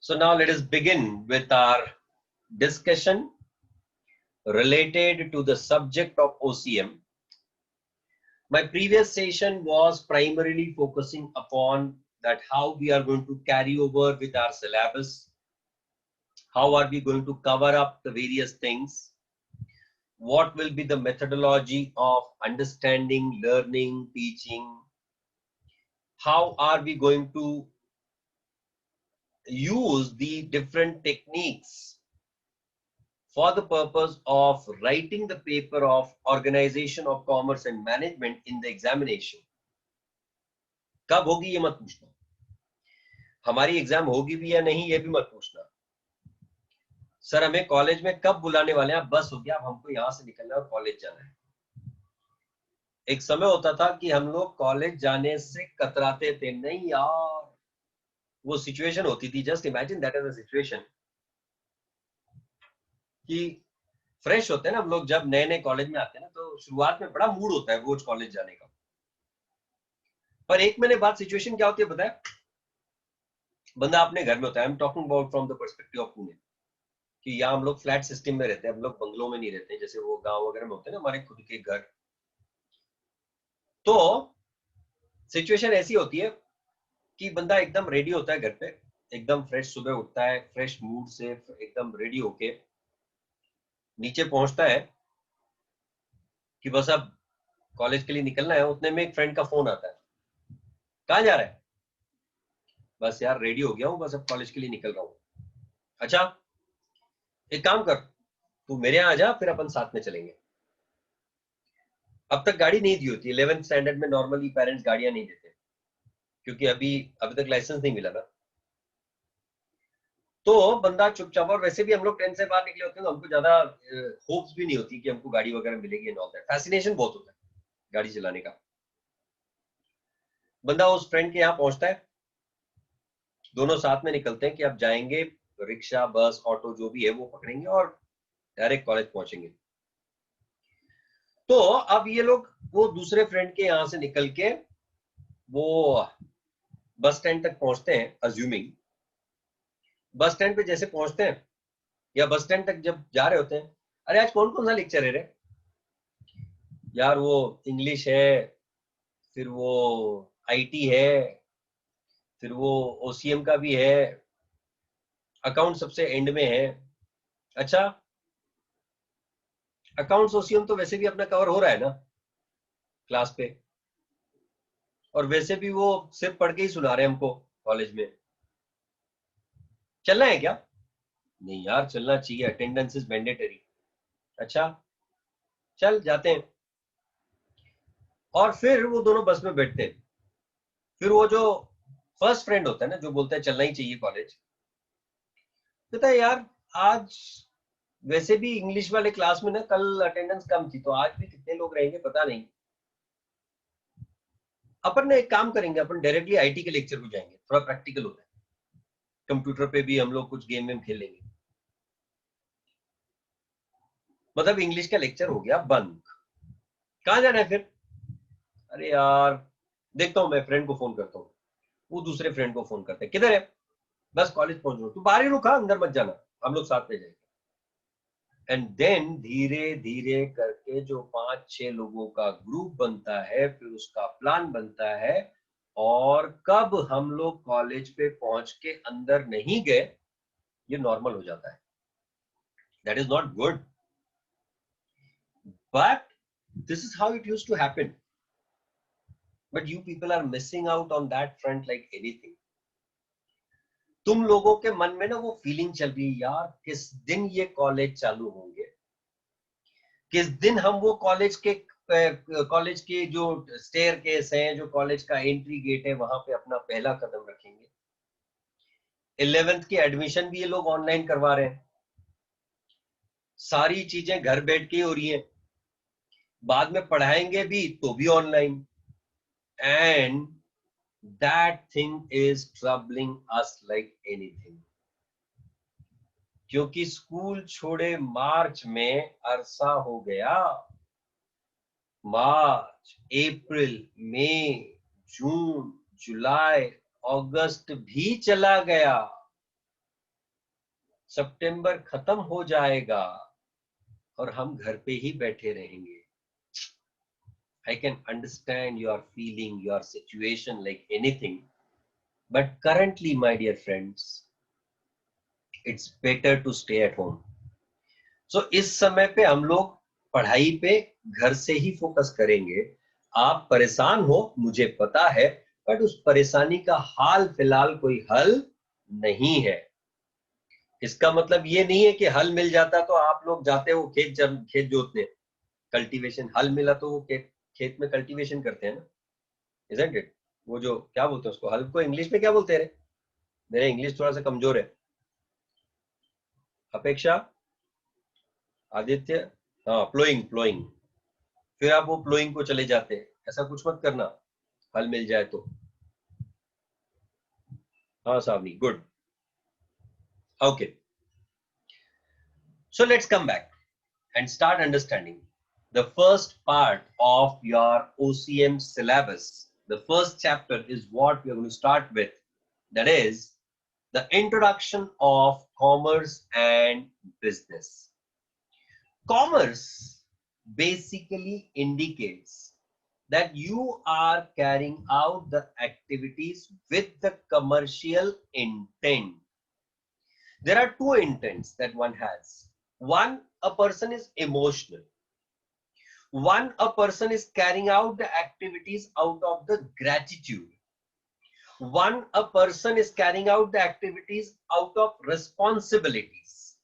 So now let us begin with our discussion related to the subject of OCM. My previous session was primarily focusing upon that how we are going to carry over with our syllabus, how are we going to cover up the various things, what will be the methodology of understanding, learning, teaching, how are we going to use the different techniques for the purpose of writing the paper of Organization of Commerce and Management in the examination. कब होगी ये मत पूछना, हमारी exam होगी भी या नहीं ये भी मत पूछना, सर हमें कॉलेज में कब बुलाने वाले हैं, बस हो गया, अब हमको यहां से निकलना है और कॉलेज जाना है। एक समय होता था कि हम लोग कॉलेज जाने से कतराते थे, नहीं यार वो सिचुएशन होती थी, just imagine that is a situation कि फ्रेश होते हैं ना हम लोग, जब नए नए कॉलेज में आते हैं ना तो शुरुआत में बड़ा मूड होता है रोज कॉलेज जाने का, पर एक महीने बाद सिचुएशन क्या होती है बताए, बंदा अपने घर में होता है। I am talking about from the perspective of Pune, कि यहाँ हम लोग फ्लैट सिस्टम में रहते हैं, हम लोग बंगलों में नहीं रहते जैसे वो गांव वगैरह में होते हैं ना हमारे खुद के घर। तो सिचुएशन ऐसी होती है कि बंदा एकदम रेडी होता है घर पे, एकदम फ्रेश, सुबह उठता है फ्रेश मूड से, एकदम रेडी होके नीचे पहुंचता है कि बस अब कॉलेज के लिए निकलना है। उतने में एक फ्रेंड का फोन आता है, कहाँ जा रहा है, बस यार रेडी हो गया हूँ, बस अब कॉलेज के लिए निकल रहा हूँ। अच्छा एक काम कर, तू मेरे यहाँ आ जा, फिर अपन साथ में चलेंगे। अब तक गाड़ी नहीं दी होती, 11th स्टैंडर्ड में नॉर्मली पेरेंट्स गाड़ियां नहीं देते क्योंकि अभी तक लाइसेंस नहीं मिला ना। तो बंदा चुपचाप, और वैसे भी हम लोग 10th से बाहर निकले होते हैं तो हमको ज्यादा होप्स भी नहीं होती कि हमको गाड़ी वगैरह मिलेगी एंड ऑल दैट, फैसिनेशन बहुत होता है गाड़ी चलाने का। बंदा उस फ्रेंड के यहाँ पहुंचता है, दोनों साथ में निकलते हैं कि अब जाएंगे, रिक्शा बस ऑटो जो भी है वो पकड़ेंगे और डायरेक्ट कॉलेज पहुंचेंगे। तो अब ये लोग वो दूसरे फ्रेंड के यहाँ से निकल के वो बस स्टैंड तक पहुंचते हैं, अज्यूमिंग बस स्टैंड पे जैसे पहुंचते हैं या बस स्टैंड तक जब जा रहे होते हैं, अरे आज कौन कौन सा लेक्चर है रे, यार वो इंग्लिश है, फिर वो आईटी है, फिर वो ओसीएम का भी है, अकाउंट सबसे एंड में है। अच्छा अकाउंट्स ओसीएम तो वैसे भी अपना कवर हो रहा है ना क्लास पे, और वैसे भी वो सिर्फ पढ़ के ही सुना रहे हैं हमको कॉलेज में। चलना है क्या, नहीं यार चलना चाहिए, अटेंडेंस इज मैंडेटरी। अच्छा चल जाते हैं। और फिर वो दोनों बस में बैठते हैं, फिर वो जो फर्स्ट फ्रेंड होता है ना जो बोलता है चलना ही चाहिए कॉलेज, कहता है यार आज वैसे भी इंग्लिश वाले क्लास में ना कल अटेंडेंस कम थी, तो आज भी कितने लोग रहेंगे पता नहीं, अपन ना एक काम करेंगे, अपन डायरेक्टली आईटी के लेक्चर को जाएंगे, थोड़ा प्रैक्टिकल होता है, कंप्यूटर पे भी हम लोग कुछ गेम वेम खेल लेंगे। मतलब इंग्लिश का लेक्चर हो गया बंद। कहाँ जाना है फिर, अरे यार देखता हूँ मैं फ्रेंड को फोन करता हूँ। वो दूसरे फ्रेंड को फोन करते हैं, किधर है, बस कॉलेज पहुंच रहा हूँ, तू बाहर ही रुका, अंदर मत जाना, हम लोग साथ में जाएंगे। एंड देन धीरे धीरे करके जो 5-6 लोगों का ग्रुप बनता है, फिर उसका प्लान बनता है, और कब हम लोग कॉलेज पे पहुंच के अंदर नहीं गए ये नॉर्मल हो जाता है। That is not good, but this is how it used to happen. But you people are missing out on that front like anything. तुम लोगों के मन में ना वो फीलिंग चल रही है, यार किस दिन ये कॉलेज चालू होंगे, किस दिन हम वो कॉलेज के जो स्टेयर केस है, जो कॉलेज का एंट्री गेट है, वहां पे अपना पहला कदम रखेंगे। 11th की एडमिशन भी ये लोग ऑनलाइन करवा रहे हैं, सारी चीजें घर बैठ के हो रही है, बाद में पढ़ाएंगे भी तो भी online, and that thing is troubling us like anything. क्योंकि स्कूल छोड़े मार्च में अरसा हो गया, मार्च अप्रैल मई जून जुलाई अगस्त भी चला गया, सितंबर खत्म हो जाएगा और हम घर पे ही बैठे रहेंगे. I can understand your feeling, your situation like anything, but currently, my dear friends, it's better to stay at home. So इस समय पे हम लोग पढ़ाई पे घर से ही फोकस करेंगे. आप परेशान हो, मुझे पता है, बट उस परेशानी का हाल फिलहाल कोई हल नहीं है. इसका मतलब ये नहीं है कि हल मिल जाता तो आप लोग जाते हो खेत जोतने. कल्टीवेशन, हल मिला तो वो खेत में कल्टीवेशन करते हैं ना, isn't it? वो जो क्या बोलते हैं उसको, हल को इंग्लिश में क्या बोलते हैं रे? मेरा इंग्लिश थोड़ा सा कमजोर है. अपेक्षा, आदित्य, हाँ, प्लोइंग. प्लोइंग. फिर आप वो प्लोइंग को चले जाते हैं. ऐसा कुछ मत करना, हल मिल जाए तो. हाँ Savani, good. Okay, so let's come back and start understanding the first part of your OCM syllabus. The first chapter is what we are going to start with, that is the introduction of commerce and business. Commerce basically indicates that you are carrying out the activities with the commercial intent. There are two intents that one has. One, a person is emotional. One, a person is carrying out the activities out of the gratitude. One, a person is carrying out the activities out of responsibilities.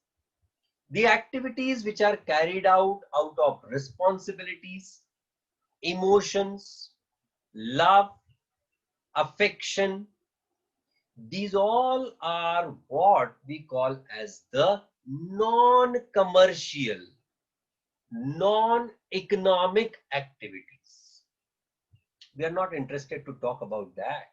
The activities which are carried out of responsibilities, emotions, love, affection, these all are what we call as the non-commercial, non-economic activities. We are not interested to talk about that.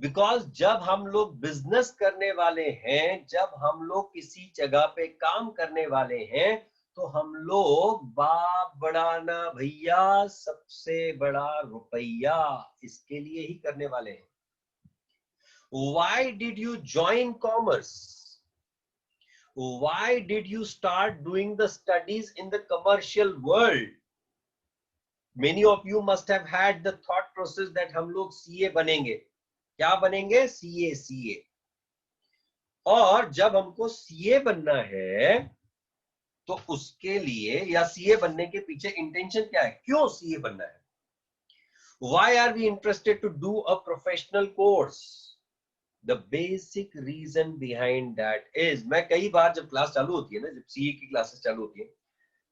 Because जब हम लोग business करने वाले हैं, जब हम लोग किसी जगह पे काम करने वाले हैं, तो हम लोग बाप बढ़ाना भैया, सबसे बड़ा रुपया, इसके लिए ही करने वाले हैं. Why did you join commerce? Why did you start doing the studies in the commercial world? Many of you must have had the thought process that हम लोग CA बनेंगे. क्या बनेंगे? CA. और जब हमको CA बनना है तो उसके लिए, या CA बनने के पीछे इंटेंशन क्या है, क्यों CA बनना है? Why are we interested to do a professional course? The basic reason behind that is, मैं कई बार जब क्लास चालू होती है ना, जब CA की क्लासेस चालू होती है,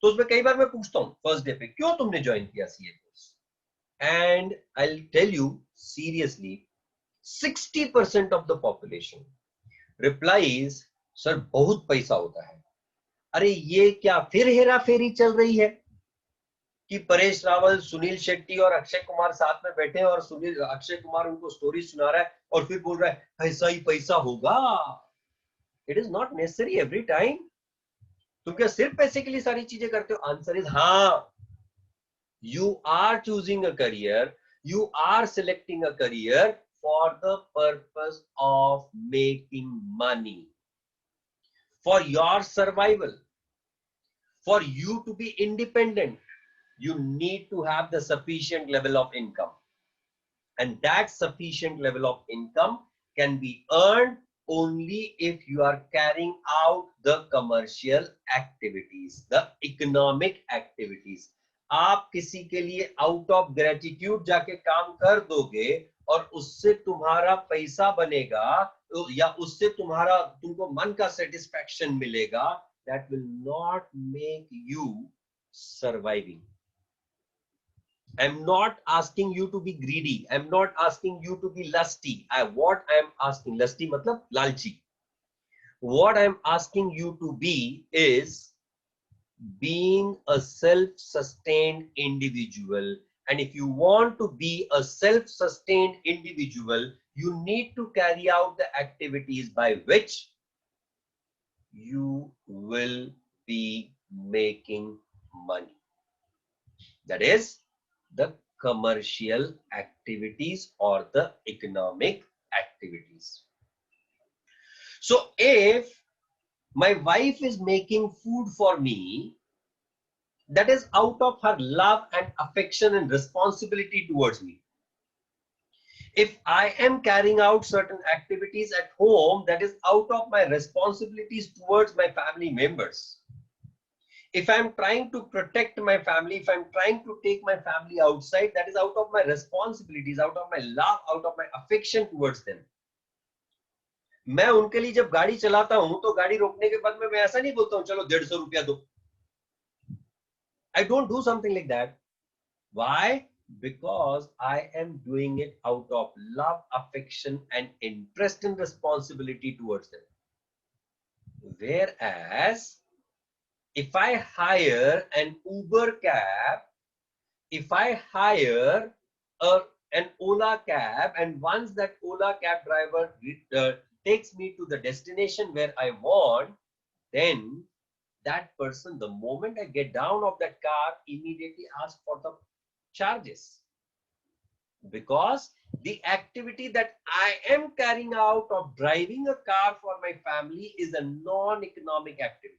तो उसमें कई बार मैं पूछता हूँ फर्स्ट डे पे, क्यों तुमने ज्वाइन किया CA course? And I'll tell you seriously, 60% of the population replies, sir बहुत पैसा होता है. अरे ये क्या फिर हेरा फेरी चल रही है कि परेश रावल, सुनील शेट्टी और अक्षय कुमार साथ में बैठे हैं और अक्षय कुमार उनको स्टोरी सुना रहा है और फिर बोल रहा है पैसा ही पैसा होगा. It is not necessary every time. तुम क्या सिर्फ पैसे के लिए सारी चीजें करते हो? आंसर इज हाँ. You are choosing a career, you are selecting a career for the purpose of making money, for your survival, for you to be independent. You need to have the sufficient level of income, and that sufficient level of income can be earned only if you are carrying out the commercial activities, the economic activities. आप किसी के लिए out of gratitude जाके काम कर दोगे और उससे तुम्हारा पैसा बनेगा, या उससे तुमको मन का सेटिस्फैक्शन मिलेगा, that will not make you surviving. I'm not asking you to be greedy. I'm not asking you to be lusty. What I'm asking, lusty matlab lalchi. What I'm asking you to be is being a self-sustained individual. And if you want to be a self-sustained individual, you need to carry out the activities by which you will be making money. That is the commercial activities or the economic activities. So if My wife is making food for me. That is out of her love and affection and responsibility towards me. If I am carrying out certain activities at home, that is out of my responsibilities towards my family members. If I'm trying to protect my family, if I'm trying to take my family outside, that is out of my responsibilities, out of my love, out of my affection towards them. मैं उनके लिए जब गाड़ी चलाता हूं तो गाड़ी रोकने के बाद मैं ऐसा नहीं बोलता हूं चलो 150 रुपया दो. I don't do something like that. Why? Because I am doing it out of love, affection, and interest and responsibility towards them. Whereas, if I hire an Uber cab, if I hire an Ola cab, and once that Ola cab driver takes me to the destination where I want, then that person, the moment I get down of that car, immediately asks for the charges. Because the activity that I am carrying out of driving a car for my family is a non-economic activity.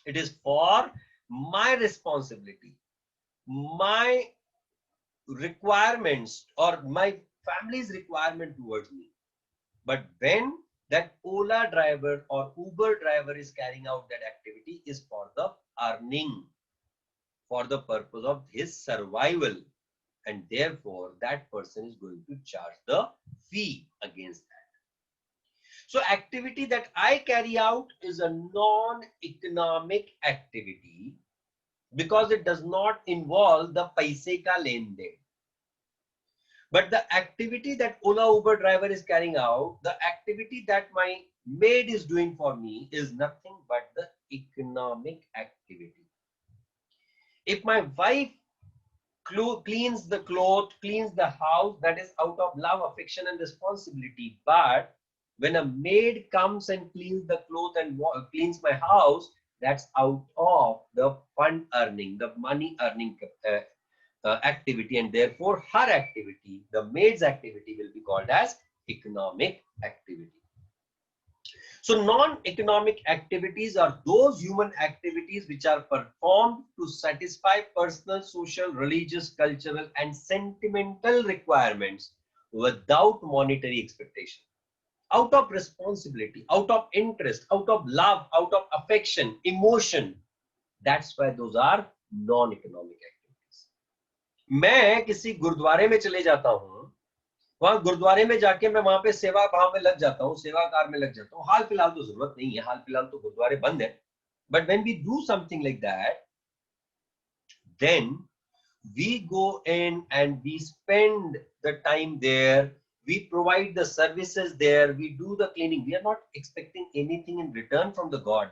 It is for my responsibility, my requirements, or my family's requirement towards me. But when that Ola driver or Uber driver is carrying out that activity, is for the earning, for the purpose of his survival, and therefore that person is going to charge the fee against that. So activity that I carry out is a non-economic activity because it does not involve the paise ka len den. But the activity that Ola Uber driver is carrying out, the activity that my maid is doing for me, is nothing but the economic activity. If my wife cleans the clothes, cleans the house, that is out of love, affection, and responsibility. But when a maid comes and cleans the clothes and cleans my house, that's out of the fund earning, the money earning activity, and therefore her activity, the maid's activity, will be called as economic activity. So non-economic activities are those human activities which are performed to satisfy personal, social, religious, cultural, and sentimental requirements without monetary expectation, out of responsibility, out of interest, out of love, out of affection, emotion. That's why those are non-economic activities. मैं किसी गुरुद्वारे में चले जाता हूं, वहां गुरुद्वारे में जाके मैं वहां पे सेवा भाव में लग जाता हूँ, सेवाकार में लग जाता हूँ. हाल फिलहाल तो जरूरत नहीं है, हाल फिलहाल तो गुरुद्वारे बंद है. But when we do something like that, then we go in and we spend the time there, we provide the services there, we do the cleaning. We are not expecting anything in return from the God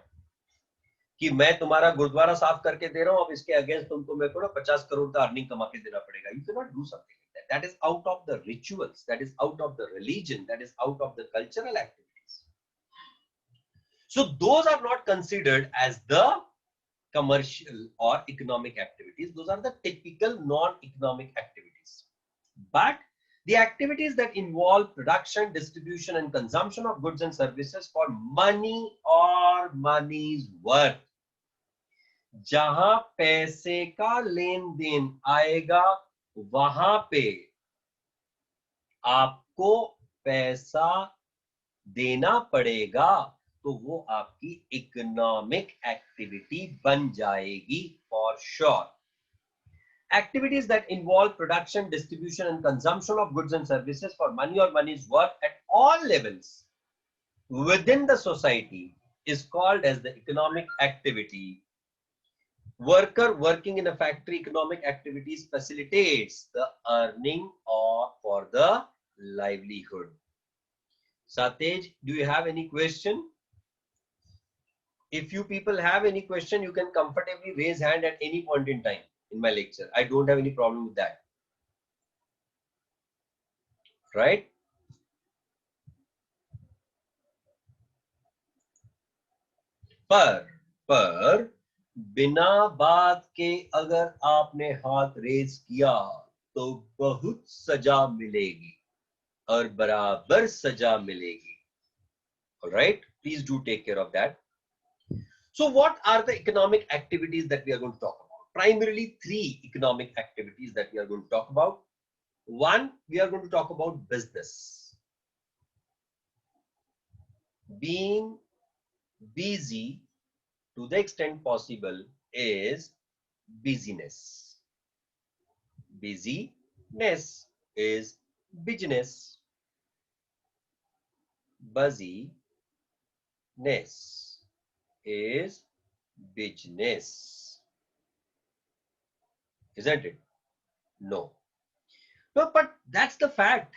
कि मैं तुम्हारा गुरुद्वारा साफ करके दे रहा हूं, अब इसके against तुमको मेरे को ना 50 करोड़ का अर्निंग कमा के देना पड़ेगा. You cannot do something. That is out of the rituals, that is out of the religion, that is out of the cultural activities. So those are not considered as the commercial or economic activities. Those are the typical non-economic activities. But the activities that involve production, distribution, and consumption of goods and services for money or money's worth, जहां पैसे का लेन then आएगा, वहां पे आपको पैसा देना पड़ेगा, तो वो आपकी इकोनॉमिक एक्टिविटी बन जाएगी for sure. Activities that involve production, distribution, and consumption of goods and services for money or money's worth at all levels within the society is called as the economic activity. Worker working in a factory, economic activities facilitates the earning or for the livelihood. Satej, do you have any question? If you people have any question, you can comfortably raise hand at any point in time in my lecture. I don't have any problem with that. Right? पर बिना बात के अगर आपने हाथ raise किया तो बहुत सजा मिलेगी और बराबर सजा मिलेगी. All right, please do take care of that. So what are the economic activities that we are going to talk about? Primarily three economic activities that we are going to talk about. One, we are going to talk about business. Being busy to the extent possible is busyness. Busyness is business. Busyness is business. Isn't it? No. No, but that's the fact.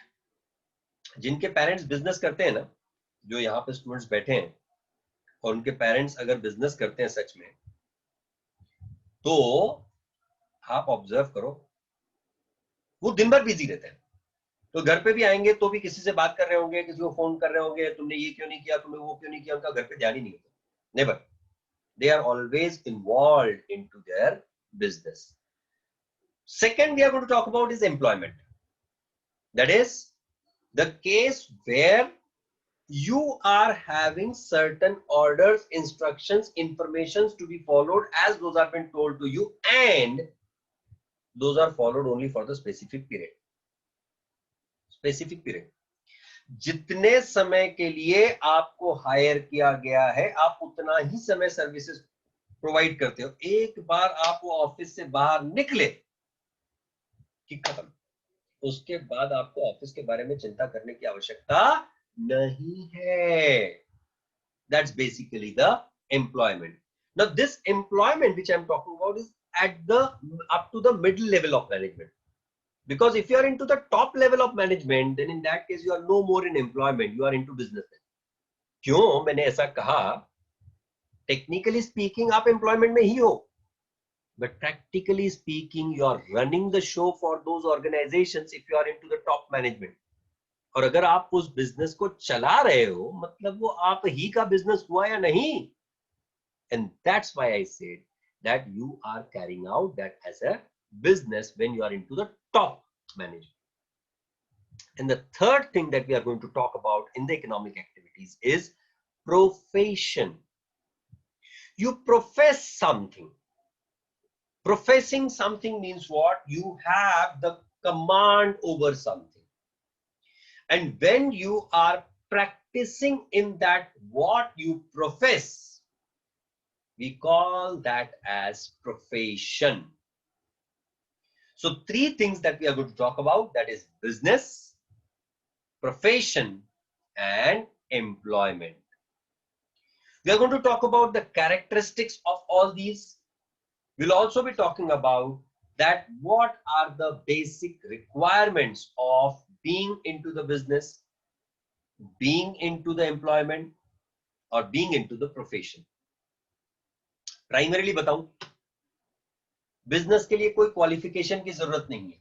जिनके parents business करते हैं ना, जो यहाँ पे students बैठे हैं और उनके पेरेंट्स अगर बिजनेस करते हैं सच में, तो आप ऑब्जर्व करो, वो दिन भर बिजी रहते हैं. तो घर पे भी आएंगे तो भी किसी से बात कर रहे होंगे, किसी को फोन कर रहे होंगे, तुमने ये क्यों नहीं किया, तुमने वो क्यों नहीं किया, उनका घर पे ध्यान ही नहीं होता. Never. They are always involved into their business. Second, we are going to talk about is employment. That is the case where you are having certain orders, instructions, informations to be followed as those have been told to you, and those are followed only for the specific period. Specific period. जितने समय के लिए आपको higher किया गया है, आप उतना ही समय सर्विसेज प्रोवाइड करते हो. एक बार आप वो ऑफिस से बाहर निकले कि खत्म. उसके बाद आपको ऑफिस के बारे में चिंता करने की आवश्यकता नहीं है. That's basically the employment. Now this employment which I'm talking about is at the up to the middle level of management. Because if you are into the top level of management, then in that case you are no more in employment, you are into business. क्यों मैंने ऐसा कहा? Technically speaking आप employment में ही हो, but practically speaking you are running the show for those organizations if you are into the top management. और अगर आप उस बिजनेस को चला रहे हो, मतलब वो आप ही का बिजनेस हुआ या नहीं. And that's why I said that you are carrying out that as a business when you are into the top management. And the third thing that we are going to talk about in the economic activities is profession. You profess something. Professing something means what? You have the command over something. And when you are practicing in that what you profess, we call that as profession. So three things that we are going to talk about, that is business, profession, and employment. We are going to talk about the characteristics of all these. We'll also be talking about that what are the basic requirements of being into the business, being into the employment, or being into the profession. Primarily बताऊं, business के लिए कोई qualification की जरूरत नहीं है.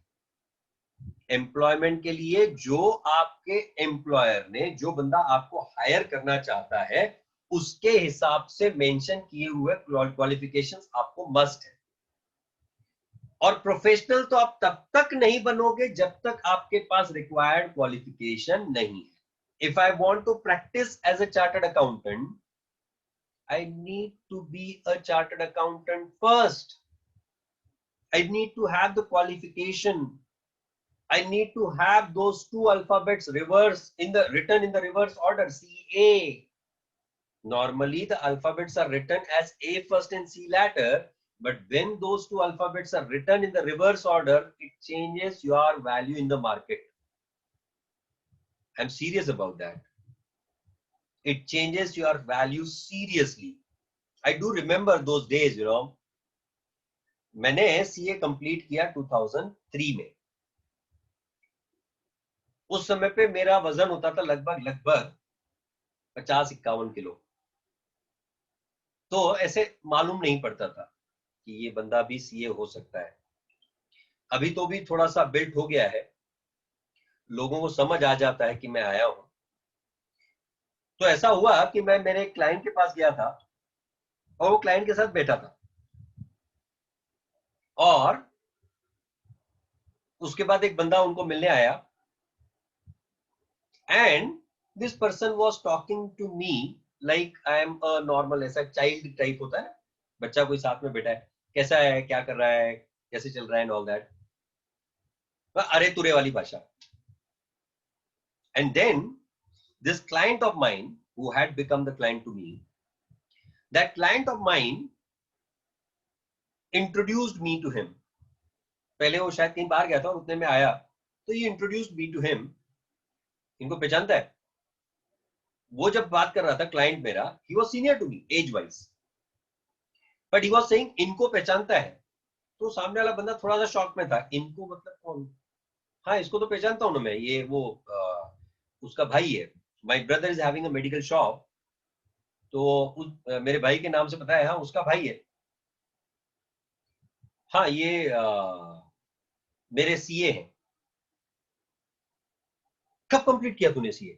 Employment के लिए जो आपके एम्प्लॉयर ने, जो बंदा आपको हायर करना चाहता है, उसके हिसाब से मेंशन किए हुए क्वालिफिकेशंस आपको मस्ट है. और प्रोफेशनल तो आप तब तक नहीं बनोगे जब तक आपके पास रिक्वायर्ड क्वालिफिकेशन नहीं है. If I want to practise as a chartered accountant, I need to be a chartered accountant first. I need to have the qualification. I need to have those two alphabets written in the reverse order, CA. Normally the alphabets are written as A first and C later, but when those two alphabets are written in the reverse order, it changes your value in the market. I'm serious about that. It changes your value seriously. I do remember those days, you know. मैंने CA complete किया 2003 में. उस समय पे मेरा वजन होता था लगभग 50-51 किलो. तो ऐसे मालूम नहीं पड़ता था कि ये बंदा भी सीए हो सकता है. अभी तो भी थोड़ा सा बिल्ट हो गया है, लोगों को समझ आ जाता है कि मैं आया हूं. तो ऐसा हुआ कि मैं मेरे क्लाइंट के पास गया था और वो क्लाइंट के साथ बैठा था, और उसके बाद एक बंदा उनको मिलने आया, and this person was talking to me like I am a normal, ऐसा child type होता है ना, बच्चा कोई साथ में बैठा है, कैसा है, क्या कर रहा है, कैसे चल रहा है and all that, अरे तुरे वाली भाषा. And then this client of mine who had become the client to me, that client of mine introduced me to him. पहले वो शायद कहीं बाहर गया था और उतने में आया, तो ये introduced me to him. इनको पहचानता है. वो जब बात कर रहा था क्लाइंट मेरा, he was senior to me age wise, but he was saying इनको पहचानता है. तो सामने वाला बंदा थोड़ा सा शॉक में था, इनको मतलब कौन, हाँ इसको तो पहचानता हूं ना मैं, ये वो उसका भाई है, my brother is having a medical shop, तो मेरे भाई के नाम से पता है, हाँ उसका भाई है, हाँ ये मेरे सीए हैं. कब कंप्लीट किया तूने CA?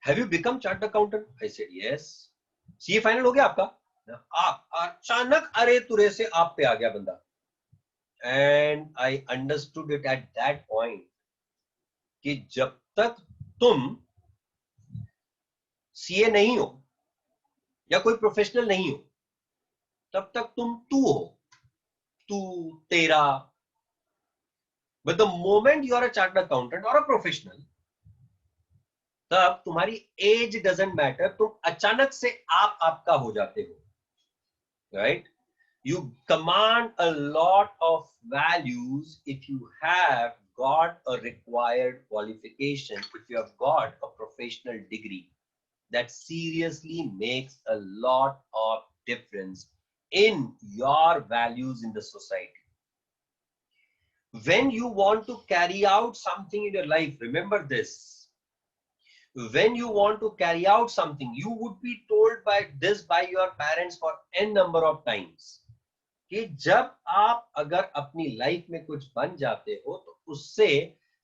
Have you become chartered accountant? I said yes. CA final हो गया आपका? आप अचानक अरे तुरे से आप पे आ गया बंदा. And I understood it at that point कि जब तक तुम सीए नहीं हो या कोई प्रोफेशनल नहीं हो, तब तक तुम तू हो, तू तेरा. But the moment you are a chartered accountant or a professional, तब तुम्हारी एज डजंट मैटर, तुम अचानक से आप आपका हो जाते हो, right? You command a lot of values if you have got a required qualification, if you have got a professional degree. That seriously makes a lot of difference in your values in the society. When you want to carry out something in your life, remember this. When you want to carry out something, you would be told by this by your parents for n number of times. कि जब आप अगर अपनी life में कुछ बन जाते हो तो उससे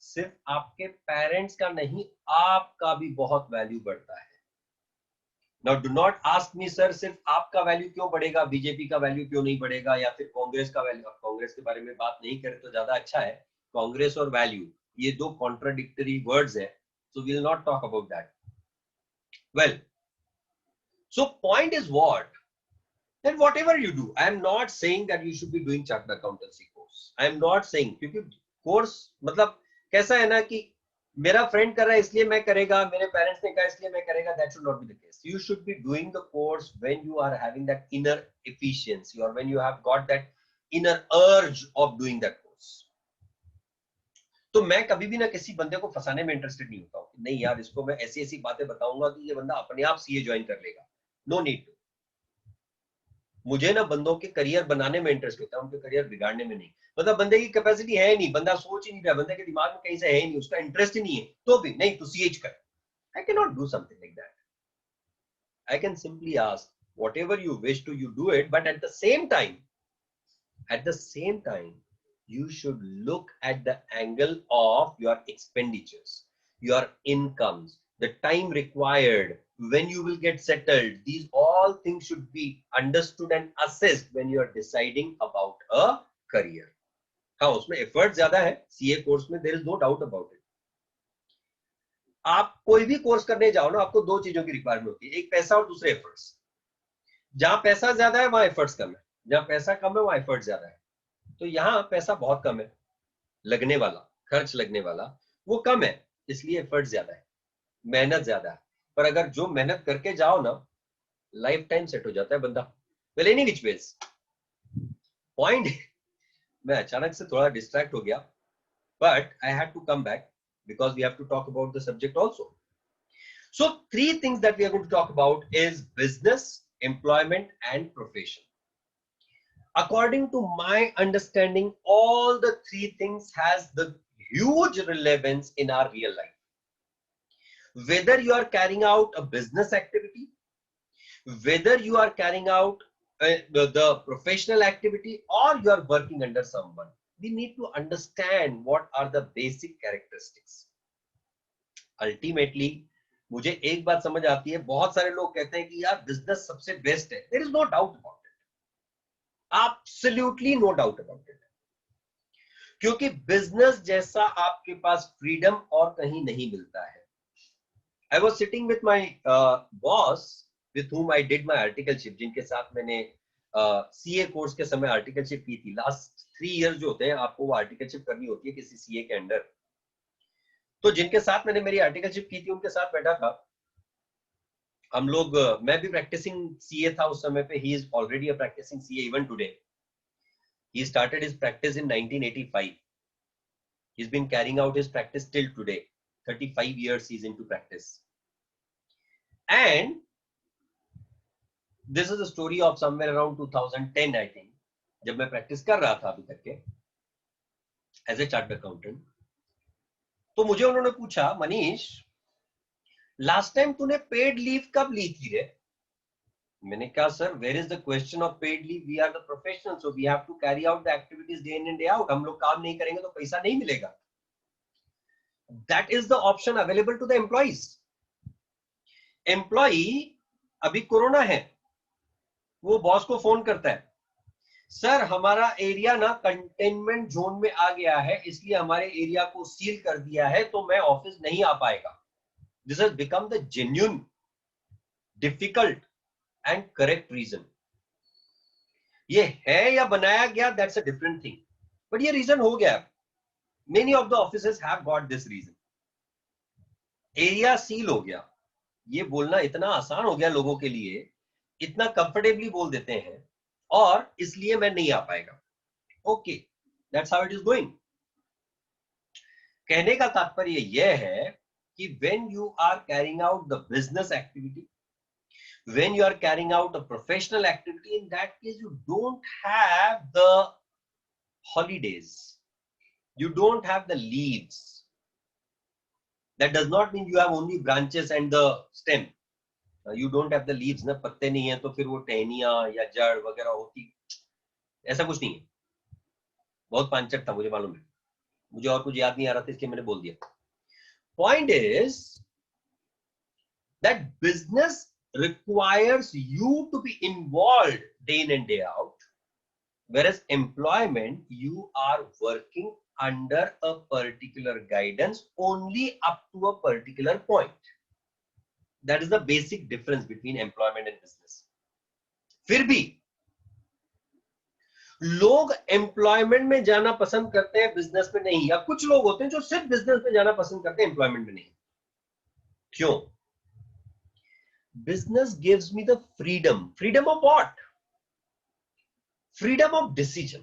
सिर्फ आपके पेरेंट्स का नहीं, आपका भी बहुत वैल्यू बढ़ता है. Now do not ask me sir सिर्फ आपका वैल्यू क्यों बढ़ेगा, बीजेपी का वैल्यू क्यों नहीं बढ़ेगा, या फिर कांग्रेस का वैल्यू. आप कांग्रेस के बारे में बात नहीं करें तो ज्यादा अच्छा है. कांग्रेस और वैल्यू ये दो कॉन्ट्राडिक्टरी वर्ड्स है, so we will not talk about that. Well, so point is what, then whatever you do, I am not saying that you should be doing chartered accountancy course. I am not saying, क्योंकि course मतलब कैसा है ना कि मेरा friend कर रहा है इसलिए मैं करेगा, मेरे पेरेंट्स ने कहा इसलिए मैं करेगा, that should not be the case. You should be doing the course when you are having that inner efficiency or when you have got that inner urge of doing that course. तो मैं कभी भी ना किसी बंदे को फंसाने में इंटरेस्टेड नहीं होता हूँ, नहीं यार इसको मैं ऐसी ऐसी बातें बताऊंगा कि ये बंदा अपने आप सीए ज्वाइन कर लेगा. No need to. मुझे ना बंदों के करियर बनाने में इंटरेस्ट होता है, उनके करियर बिगाड़ने में नहीं. मतलब बंदे की कैपेसिटी है नहीं, बंदा सोच ही नहीं रहा, बंदे के दिमाग में कहीं से है ही नहीं, उसका इंटरेस्ट ही नहीं है, तो भी नहीं तू सीएच कर. I can not do something like that. I can simply ask whatever you wish to, you do it, but at the same time you should look at the angle of your expenditures, your incomes, the time required, when you will get settled. These all things should be understood and assessed when you are deciding about a career. हाँ उसमें effort ज्यादा है CA course में, there is no doubt about it. आप कोई भी course करने जाओ ना, आपको दो चीजों की रिक्वायरमेंट होती है, एक पैसा और दूसरे एफर्ट्स. जहां पैसा ज्यादा है वहां एफर्ट्स कम है, जहां पैसा कम है वहां एफर्ट ज्यादा है. तो यहाँ पैसा बहुत कम है, लगने वाला खर्च लगने वाला वो कम है, इसलिए एफर्ट ज्यादा है, मेहनत ज्यादा है. पर अगर जो मेहनत करके जाओ ना, लाइफ टाइम सेट हो जाता है बंदा. Well any which ways, point मैं अचानक से थोड़ा डिस्ट्रैक्ट हो गया, but I had to come back because we have to talk about the subject also. So 3 things that we are going to talk about is business, employment and profession. According to my understanding, all the 3 things has the huge relevance in our real life. Whether you are carrying out a business activity, whether you are carrying out the professional activity, or you are working under someone, we need to understand what are the basic characteristics. Ultimately, मुझे एक बात समझ आती है, बहुत सारे लोग कहते हैं कि यार बिजनेस सबसे बेस्ट है. There is no doubt about it, absolutely no doubt about it. क्योंकि बिजनेस जैसा आपके पास फ्रीडम और कहीं नहीं मिलता है. I was sitting with my boss with whom I did my articleship, जिनके साथ मैंने CA कोर्स के समय आर्टिकलशिप की थी. लास्ट 3 इयर्स जो होते हैं आपको वो आर्टिकलशिप करनी होती है किसी CA के अंडर. तो जिनके साथ मैंने मेरी आर्टिकलशिप की थी उनके साथ बैठा था हम लोग. मैं भी प्रैक्टिसिंग CA था उस समय पे. He is already a practising CA even today. He started his practice in 1985. he's been carrying out his practice till today. 35 years he's into practice. And this is a story of somewhere around 2010 I think, जब मैं practice कर रहा था अभी तक के as a chartered accountant. तो मुझे उन्होंने पूछा, मनीष लास्ट टाइम तूने पेड लीव कब ली थी रे? मैंने कहा sir where is the question of paid leave, we are the professional so we have to carry out the activities day in and day out. हम लोग काम नहीं करेंगे तो पैसा नहीं मिलेगा. That is the option available to the employees. Employee अभी कोरोना है, वो बॉस को फोन करता है, सर हमारा एरिया ना कंटेनमेंट जोन में आ गया है इसलिए हमारे एरिया को सील कर दिया है तो मैं ऑफिस नहीं आ पाएगा. This has become the genuine difficult and correct reason. ये है या बनाया गया that's a different thing, but ये रीजन हो गया. Many of the offices have got this reason. Area seal हो गया, ये बोलना इतना आसान हो गया लोगों के लिए, इतना कंफर्टेबली बोल देते हैं और इसलिए मैं नहीं आ पाएगा. Okay, that's how it is going. कहने का तात्पर्य यह है कि when you are carrying out the business activity, when you are carrying out a professional activity, in that case you don't have the holidays, you don't have the leaves. That does not mean you have only branches and the stem. You don't have the leaves. ना पत्ते नहीं है तो फिर वो टहनियां या जड़ वगैरह होती, ऐसा कुछ नहीं है. बहुत पांचट था मुझे मालूम है, मुझे और कुछ याद नहीं आ रहा था इसलिए मैंने बोल दिया. Point is that business requires you to be involved day in and day out, whereas employment you are working under a particular guidance only up to a particular point. That is the basic difference between employment and business. फिर भी लोग employment में जाना पसंद करते हैं, business में नहीं. या कुछ लोग होते हैं जो सिर्फ बिजनेस में जाना पसंद करते हैं, एम्प्लॉयमेंट में नहीं. क्यों? Business gives me the freedom. Freedom of what? Freedom of decision.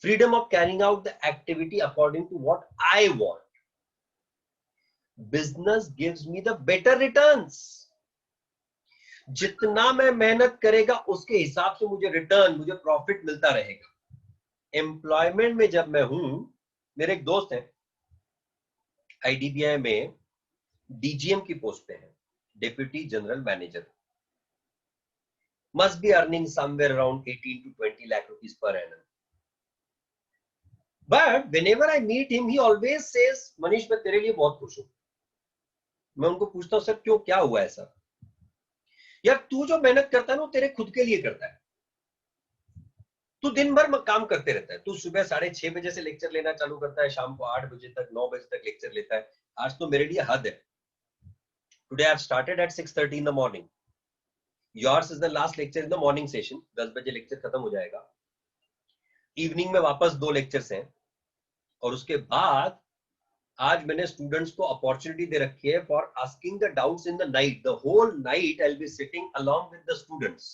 Freedom of carrying out the activity according to what I want. Business gives me the better returns. जितना मैं मेहनत करेगा उसके हिसाब से मुझे रिटर्न, मुझे प्रॉफिट मिलता रहेगा. एम्प्लॉयमेंट में जब मैं हूं, मेरे एक दोस्त है IDBI में DGM की पोस्ट पे है, Deputy General Manager, must be earning somewhere around 18 to 20 lakh rupees per annum. But whenever I meet him, he always says, Manish, मैं तेरे लिए बहुत खुश हूं. मैं उनको पूछता हूं, सर क्यों, क्या हुआ ऐसा? यार तू जो मेहनत करता है ना, तेरे खुद के लिए करता है. तू दिन भर काम करते रहता है. तू सुबह 6:30 बजे से लेक्चर लेना चालू करता है, शाम को 8 बजे तक 9 बजे तक लेक्चर लेता है. आज तो मेरे लिए हद है. Today I have started at 6:30 in the morning. Yours is the last lecture in the morning session. 10 बजे लेक्चर खत्म हो जाएगा. इवनिंग में वापस 2 लेक्चर्स हैं और उसके बाद आज मैंने स्टूडेंट्स को अपॉर्चुनिटी दे रखी है for asking the doubts in the night. The whole night I will be sitting along with the students.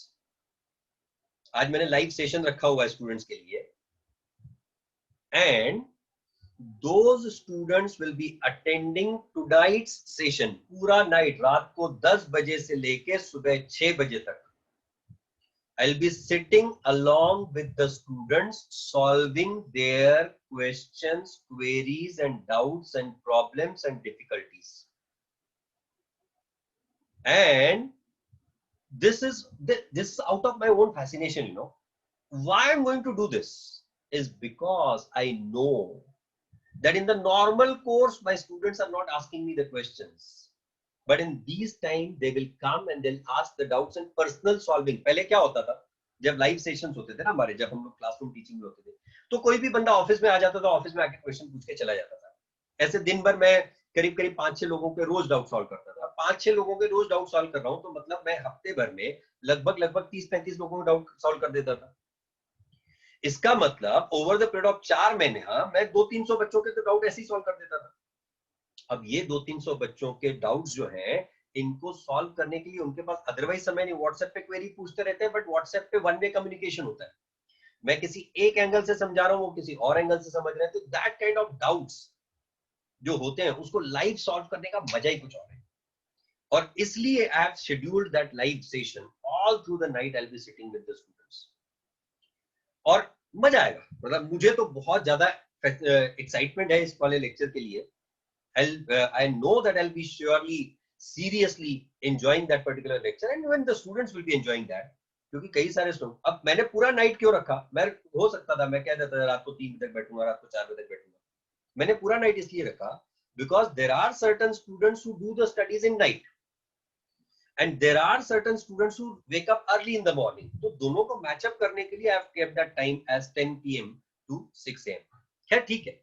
आज मैंने लाइव सेशन रखा हुआ है स्टूडेंट्स के लिए and those students will be attending tonight's session. पूरा नाइट, रात को 10 बजे से लेके सुबह 6 बजे तक I'll be sitting along with the students solving their questions, queries and doubts and problems and difficulties. And this is out of my own fascination, you know. Why I'm going to do this is because I know that in the normal course my students are not asking me the questions, but in these time they will come and they'll ask the doubts and personal solving. पहले क्या होता था, जब live sessions होते थे ना हमारे, जब हम लोग क्लासरूम टीचिंग में होते थे, तो कोई भी बंदा ऑफिस में आ जाता था, ऑफिस में आके क्वेश्चन पूछ के चला जाता था. ऐसे दिन भर मैं करीब करीब 5-6 लोगों के रोज डाउट सॉल्व करता था। 5-6 लोगों के रोज डाउट सॉल्व कर रहा हूं तो मतलब मैं हफ्ते भर में लगभग 30-35 लोगों के डाउट सॉल्व कर देता था। इसका मतलब ओवर द पीरियड ऑफ 4 महीने मैं 200-300 बच्चों के तो डाउट ऐसे ही सॉल्व कर देता था। अब ये 200-300 बच्चों के डाउट्स जो हैं, इनको सॉल्व करने के लिए उनके पास अदरवाइज समय नहीं, व्हाट्सएप पे क्वेरी पूछते रहते हैं, बट व्हाट्सएप पे वन वे कम्युनिकेशन होता है। मैं किसी एक एंगल से समझा रहा हूं, वो किसी और एंगल से समझ रहे हैं, तो दैट काइंड ऑफ डाउट्स जो होते हैं उसको लाइव सॉल्व करने का मजा ही कुछ और है। और इसलिए I have scheduled that live session all through the night. I will be sitting with the students और मजा आएगा। मतलब मुझे तो बहुत ज्यादा एक्साइटमेंट है इस वाले लेक्चर के लिए। I know that I'll be surely seriously enjoying that particular lecture and even the students will be enjoying that, क्योंकि कई सारे स्टूडेंट, अब मैंने पूरा नाइट क्यों रखा, मैं हो सकता था मैं कह देता था रात को 3 बजे तक बैठूंगा, रात को 4 बजे तक बैठूंगा। मैंने पूरा नाइट इसलिए रखा because there are certain students who do the studies in night and there are certain students who wake up early in the morning, तो दोनों को मैच अप करने के लिए I have kept that time as 10 PM to 6 AM। खैर ठीक है,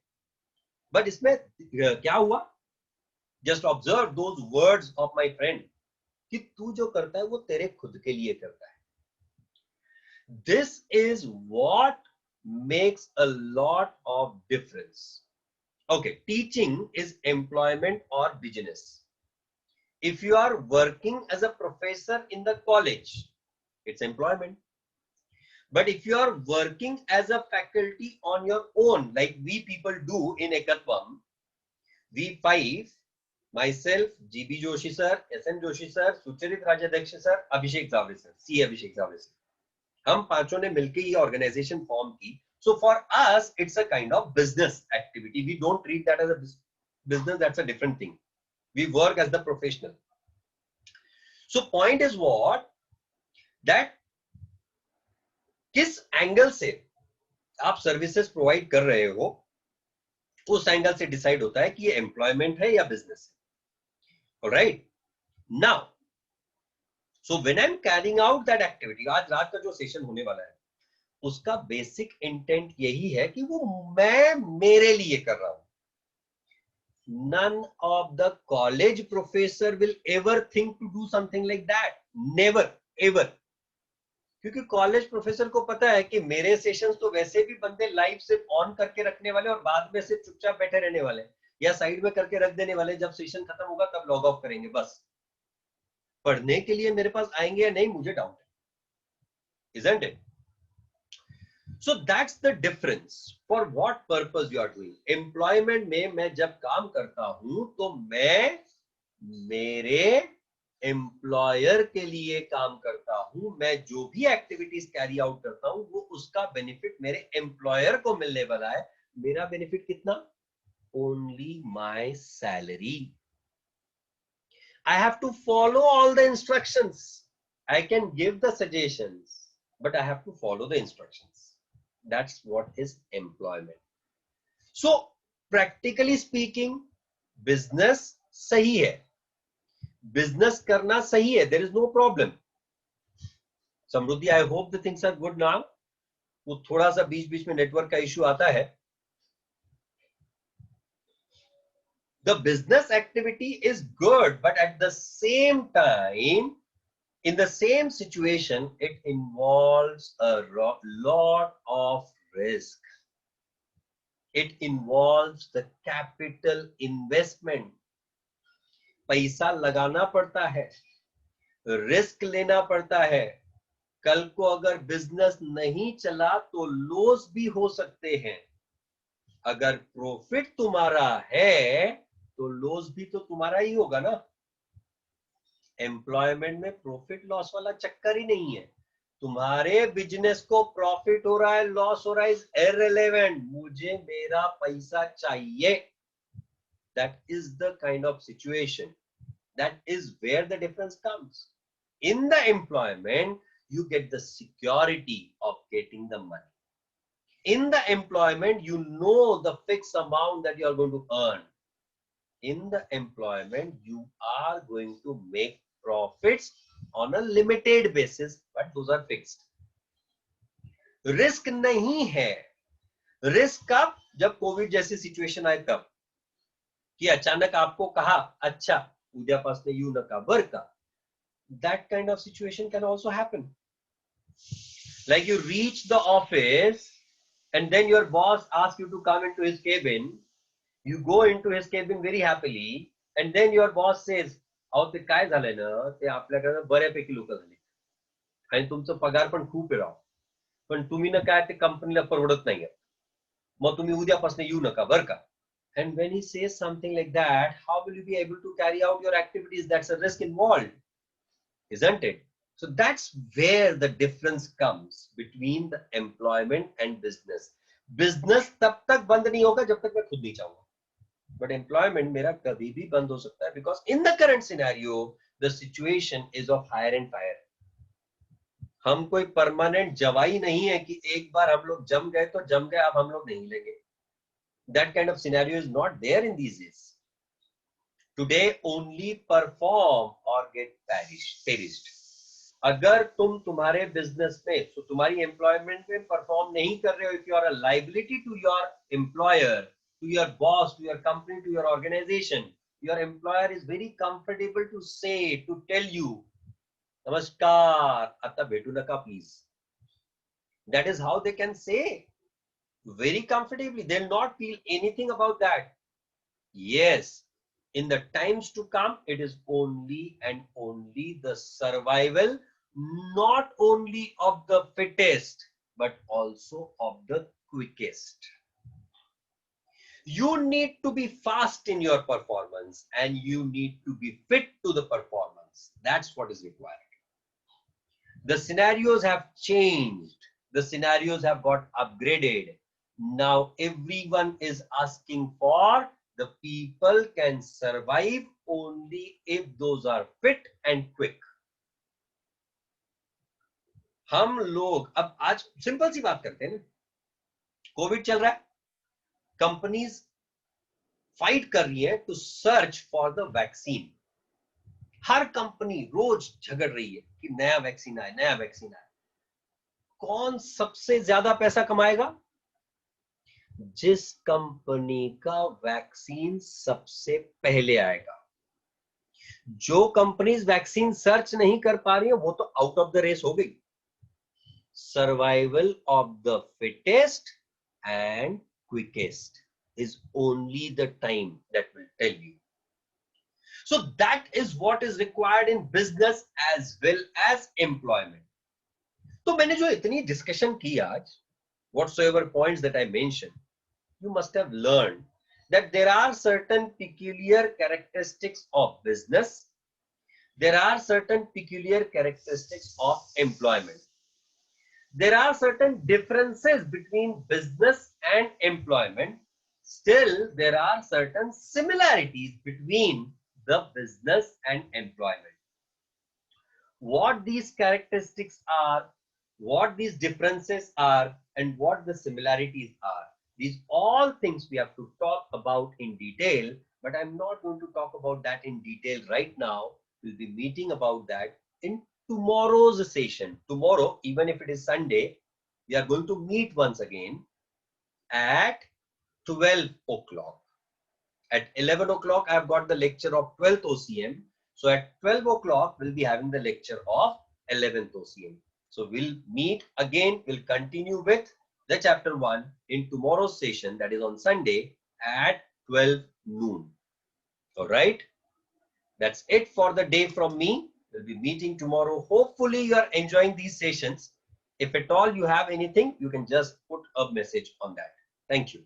but इसमें क्या हुआ, just observe those words of my friend कि तू जो करता है वो तेरे खुद के लिए करता है। This is what makes a lot of difference. Okay, teaching is employment और business. If you are working as a professor in the college, it's employment, but if you are working as a faculty on your own like we people do in Ekatvam, V5, myself, GB Joshi sir, SN Joshi sir, Sucharit Rajadhyaksha sir, Abhishek Javare sir, C Abhishek Javare sir, हम पांचों ने मिलकर ये organisation form की। So for us it's a kind of business activity. We don't treat that as a business, that's a different thing. We work as the professional. So point is what, that किस angle से आप services provide कर रहे हो, उस angle से decide होता है कि ये एम्प्लॉयमेंट है या बिजनेस है। Alright, now so when I am carrying out that activity, आज रात का जो सेशन होने वाला है उसका बेसिक इंटेंट यही है कि वो मैं मेरे लिए कर रहा हूं। None of the college professor will ever think to do something like that, never ever. क्योंकि कॉलेज प्रोफेसर को पता है कि मेरे सेशंस तो वैसे भी बंदे लाइव सिर्फ ऑन करके रखने वाले और बाद में सिर्फ चुपचाप बैठे रहने वाले या साइड में करके रख देने वाले, जब सेशन खत्म होगा तब लॉग ऑफ करेंगे बस। पढ़ने के लिए मेरे पास आएंगे या नहीं मुझे डाउट है, isn't it? So that's the difference. For what purpose you are doing? Employment में मैं जब काम करता हूं तो मैं मेरे एम्प्लॉयर के लिए काम करता हूं। मैं जो भी एक्टिविटीज कैरी आउट करता हूं वो उसका बेनिफिट मेरे एम्प्लॉयर को मिलने वाला है। मेरा बेनिफिट कितना? Only my salary. I have to follow all the instructions. I can give the suggestions, but I have to follow the instructions. That's what is employment. So practically speaking, business सही है, business करना सही है, there is no problem. Samriddhi, I hope the things are good now. वो थोड़ा सा बीच बीच में network का इश्यू आता है। The business activity is good, but at the same time, in the same situation, it involves a lot of risk. It involves the capital investment. पैसा लगाना पड़ता है, रिस्क लेना पड़ता है। कल को अगर बिजनेस नहीं चला तो लॉस भी हो सकते हैं। अगर प्रॉफिट तुम्हारा है तो लॉस भी तो तुम्हारा ही होगा ना। एम्प्लॉयमेंट में प्रॉफिट लॉस वाला चक्कर ही नहीं है। तुम्हारे बिजनेस को प्रॉफिट हो रहा है, लॉस हो रहा है, इज इररिलेवेंट। मुझे मेरा पैसा चाहिए। That is the kind of situation, that is where the difference comes. In the employment you get the security of getting the money. In the employment, you know the fixed amount that you are going to earn. In the employment, you are going to make profits on a limited basis, but those are fixed. Risk नहीं है। Risk कब? जब Covid जैसी situation आए तब, कि अचानक आपको कहा अच्छा उद्यापासून येऊ नका बर का. That kind of situation can also happen. Like you reach the office and then your boss asks you to come into his cabin. You go into his cabin very happily and then your boss says, अहो ते काय झालंय ना ते आपल्याकडे बऱ्यापैकी लोक झाले आणि तुमचा पगार पण खूप आहे राव, पण तुम्ही ना काय ते कंपनीला परवडत नाहीये, मग तुम्ही उद्यापासून येऊ नका बर का. And when he says something like that, how will you be able to carry out your activities? That's a risk involved, isn't it? So that's where the difference comes between the employment and business. Business तब तक बंद नहीं होगा जब तक मैं खुद नहीं चाहूंगा, but employment मेरा कभी भी बंद हो सकता है, because in the current scenario the situation is of hire and fire. हम कोई परमानेंट जवाई नहीं है कि एक बार हम लोग जम गए तो जम गए, अब हम लोग नहीं लेंगे. That kind of scenario is not there in these days. Today only perform or get perished. अगर तुम तुम्हारे बिजनेस में तो तुम्हारी एम्प्लॉयमेंट में परफॉर्म नहीं कर रहे हो, if you are a liability to your employer, to your boss, to your company, to your organisation, your employer is very comfortable to say, to tell you नमस्कार आता भेटू नका please. That is how they can say very comfortably. They'll not feel anything about that. Yes, in the times to come, it is only and only the survival, not only of the fittest, but also of the quickest. You need to be fast in your performance and you need to be fit to the performance. That's what is required. The scenarios have changed. The scenarios have got upgraded. Now everyone is asking for the people can survive only if those are fit and quick. हम लोग अब आज simple सी बात करते हैं ना, Covid चल रहा है, कंपनीज फाइट कर रही है to search for the vaccine. हर कंपनी रोज झगड़ रही है कि नया वैक्सीन आए, नया वैक्सीन आए. कौन सबसे ज्यादा पैसा कमाएगा? जिस कंपनी का वैक्सीन सबसे पहले आएगा. जो कंपनीज वैक्सीन सर्च नहीं कर पा रही है वो तो आउट ऑफ द रेस हो गई. Survival of the fittest and quickest is only the time that will tell you. So that is what is required in business as well as employment. तो मैंने जो इतनी डिस्कशन की आज, whatsoever points that I mentioned, you must have learned that there are certain peculiar characteristics of business, there are certain peculiar characteristics of employment, there are certain differences between business and employment. Still, there are certain similarities between the business and employment. What these characteristics are, what these differences are, and what the similarities are, these all things we have to talk about in detail, but I'm not going to talk about that in detail right now. We'll be meeting about that in tomorrow's session. Tomorrow, even if it is Sunday, we are going to meet once again at 12 o'clock. At 11 o'clock, I've got the lecture of 12th OCM. So at 12 o'clock, we'll be having the lecture of 11th OCM. So we'll meet again, we'll continue with the chapter 1 in tomorrow's session, that is on Sunday at 12 noon. All right. That's it for the day from me. We'll be meeting tomorrow. Hopefully you are enjoying these sessions. If at all you have anything, you can just put a message on that. Thank you.